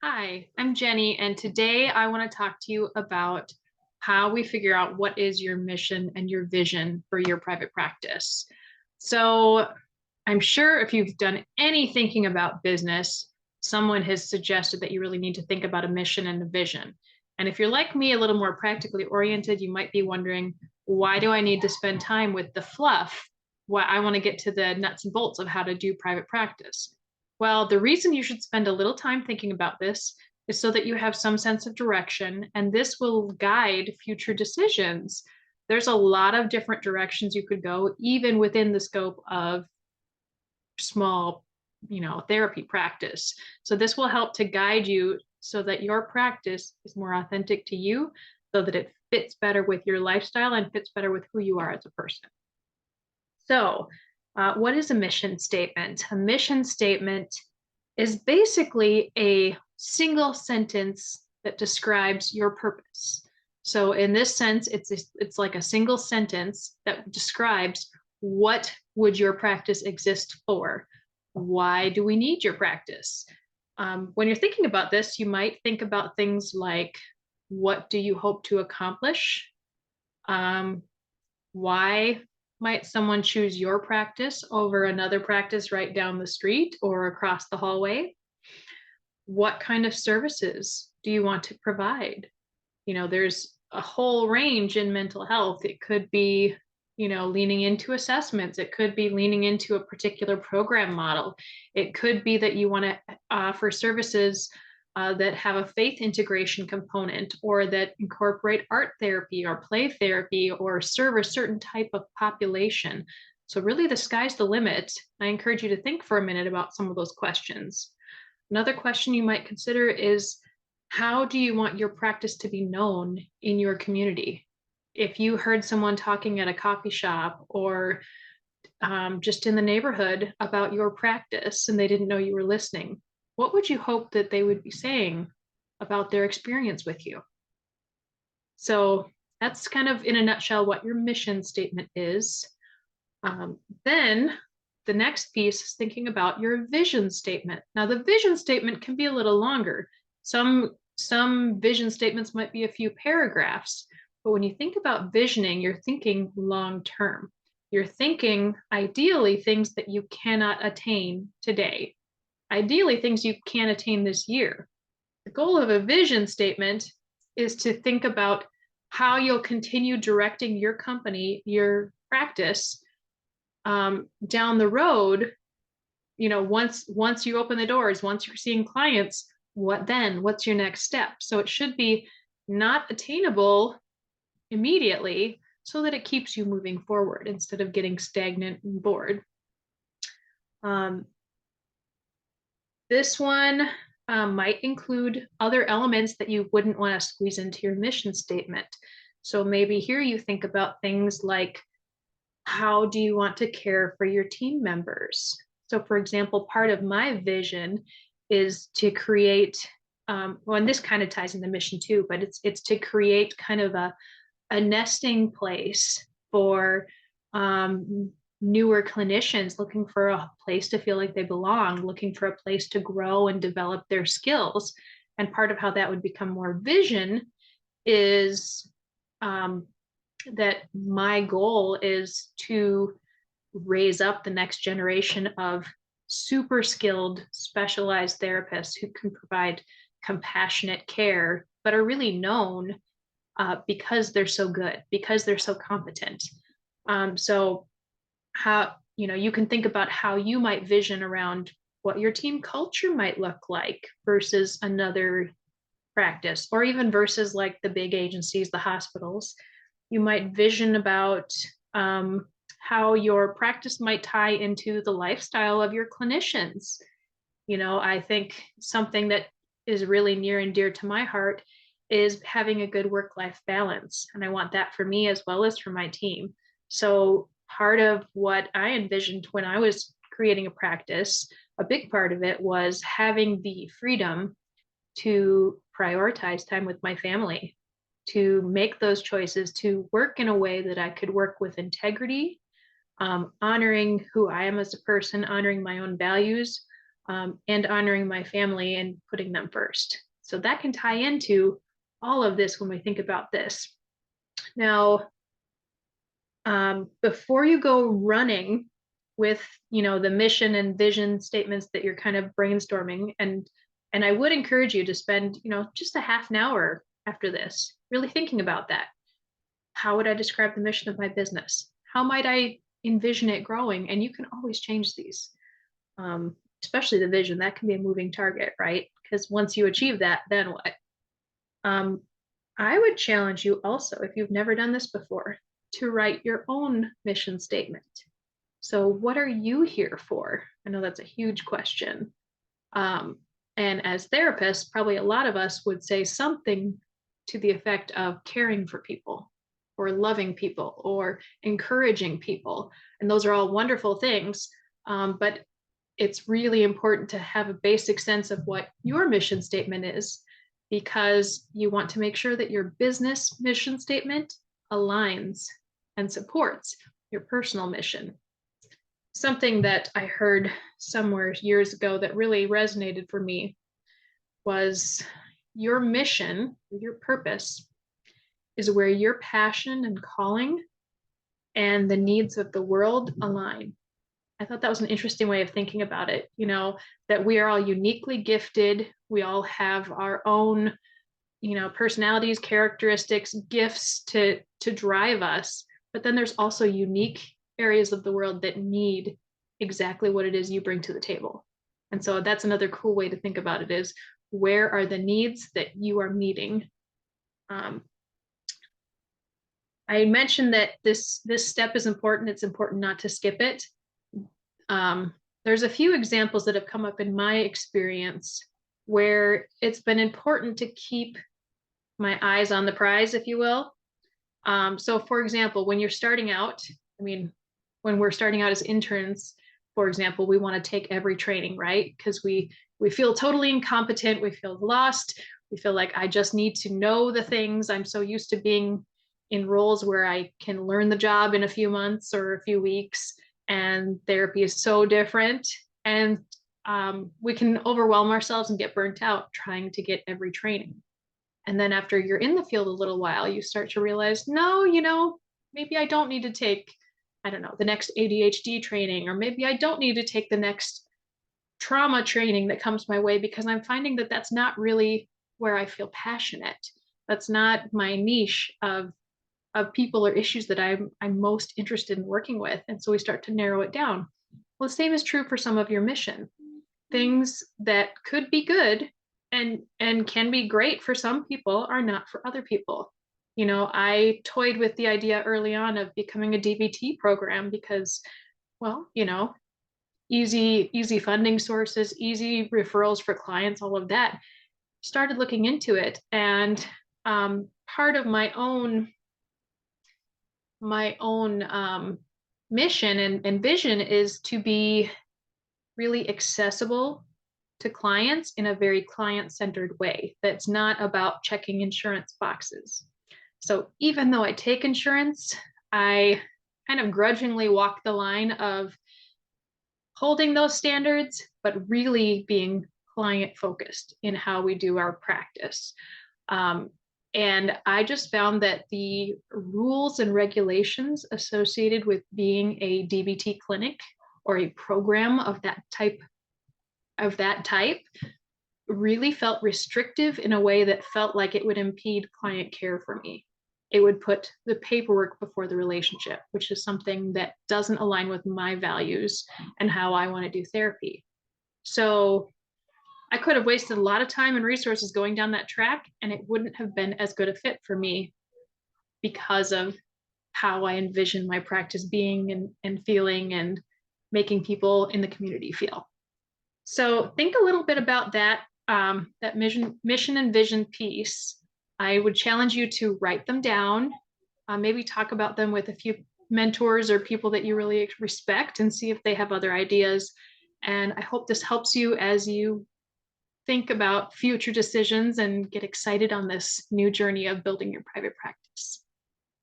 Hi, I'm Jenny, and today I want to talk to you about how we figure out what is your mission and your vision for your private practice. So, I'm sure if you've done any thinking about business, someone has suggested that you really need to think about a mission and a vision. And if you're like me, a little more practically oriented, you might be wondering, why do I need to spend time with the fluff? Why I want to get to the nuts and bolts of how to do private practice. Well, the reason you should spend a little time thinking about this is so that you have some sense of direction, and this will guide future decisions. There's a lot of different directions you could go, even within the scope of small, therapy practice. So this will help to guide you so that your practice is more authentic to you, so that it fits better with your lifestyle and fits better with who you are as a person. So, what is a mission statement? A mission statement is basically a single sentence that describes your purpose. So, in this sense, it's like a single sentence that describes what would your practice exist for? Why do we need your practice? When you're thinking about this, you might think about things like, what do you hope to accomplish? Um, why might someone choose your practice over another practice right down the street or across the hallway? What kind of services do you want to provide? There's a whole range in mental health. It could be, leaning into assessments. It could be leaning into a particular program model. It could be that you want to offer services that have a faith integration component or that incorporate art therapy or play therapy or serve a certain type of population. So, really, the sky's the limit. I encourage you to think for a minute about some of those questions. Another question you might consider is, how do you want your practice to be known in your community? If you heard someone talking at a coffee shop or just in the neighborhood about your practice and they didn't know you were listening, what would you hope that they would be saying about their experience with you? So that's kind of in a nutshell what your mission statement is. Then the next piece is thinking about your vision statement. Now, the vision statement can be a little longer. Some vision statements might be a few paragraphs, but when you think about visioning, you're thinking long term. You're thinking ideally things that you cannot attain today, ideally things you can attain this year. The goal of a vision statement is to think about how you'll continue directing your company, your practice, down the road. Once you open the doors, once you're seeing clients, what then? What's your next step? So it should be not attainable immediately so that it keeps you moving forward instead of getting stagnant and bored. Um, this one might include other elements that you wouldn't want to squeeze into your mission statement. So maybe here you think about things like, how do you want to care for your team members? So, for example, part of my vision is to create, well, and this kind of ties in the mission too, but it's to create kind of a nesting place for newer clinicians looking for a place to feel like they belong, looking for a place to grow and develop their skills. And part of how that would become more vision is um, that my goal is to raise up the next generation of super skilled, specialized therapists who can provide compassionate care, but are really known because they're so good, because they're so competent. So, how, you can think about how you might vision around what your team culture might look like versus another practice, or even versus like the big agencies, the hospitals. You might vision about how your practice might tie into the lifestyle of your clinicians. I think something that is really near and dear to my heart is having a good work life balance. And I want that for me as well as for my team. So, part of what I envisioned when I was creating a practice, a big part of it was having the freedom to prioritize time with my family, to make those choices, to work in a way that I could work with integrity, honoring who I am as a person, honoring my own values, and honoring my family and putting them first. So that can tie into all of this when we think about this. Now, before you go running with, the mission and vision statements that you're kind of brainstorming, and I would encourage you to spend, just a half an hour after this really thinking about that. How would I describe the mission of my business? How might I envision it growing? And you can always change these, especially the vision. That can be a moving target, right? Because once you achieve that, then what? I would challenge you also, if you've never done this before, to write your own mission statement. So, what are you here for? I know that's a huge question. And as therapists, probably a lot of us would say something to the effect of caring for people or loving people or encouraging people. And those are all wonderful things. But it's really important to have a basic sense of what your mission statement is, because you want to make sure that your business mission statement aligns and supports your personal mission. Something that I heard somewhere years ago that really resonated for me was your mission, your purpose, is where your passion and calling and the needs of the world align. I thought that was an interesting way of thinking about it, that we are all uniquely gifted. We all have our own, personalities, characteristics, gifts to drive us. But then there's also unique areas of the world that need exactly what it is you bring to the table. And so that's another cool way to think about it, is where are the needs that you are meeting? I mentioned that this step is important. It's important not to skip it. There's a few examples that have come up in my experience where it's been important to keep my eyes on the prize, if you will. So for example, when you're starting out, when we're starting out as interns, for example, we want to take every training, right? Because we feel totally incompetent. We feel lost. We feel like I just need to know the things. I'm so used to being in roles where I can learn the job in a few months or a few weeks, and therapy is so different. And we can overwhelm ourselves and get burnt out trying to get every training. And then after you're in the field a little while, you start to realize, no, maybe I don't need to take, I don't know, the next ADHD training, or maybe I don't need to take the next trauma training that comes my way, because I'm finding that that's not really where I feel passionate. That's not my niche of people or issues that I'm most interested in working with. And so we start to narrow it down. Well, the same is true for some of your mission. Things that could be good and can be great for some people are not for other people. I toyed with the idea early on of becoming a DBT program because, well, easy funding sources, easy referrals for clients, all of that. Started looking into it, and part of my own mission and vision is to be really accessible to clients in a very client-centered way that's not about checking insurance boxes. So even though I take insurance, I kind of grudgingly walk the line of holding those standards, but really being client focused in how we do our practice. And I just found that the rules and regulations associated with being a DBT clinic or a program of that type really felt restrictive in a way that felt like it would impede client care for me. It would put the paperwork before the relationship, which is something that doesn't align with my values and how I want to do therapy. So I could have wasted a lot of time and resources going down that track, and it wouldn't have been as good a fit for me because of how I envision my practice being and feeling and making people in the community feel. So think a little bit about that, that mission and vision piece. I would challenge you to write them down, maybe talk about them with a few mentors or people that you really respect and see if they have other ideas. And I hope this helps you as you think about future decisions and get excited on this new journey of building your private practice.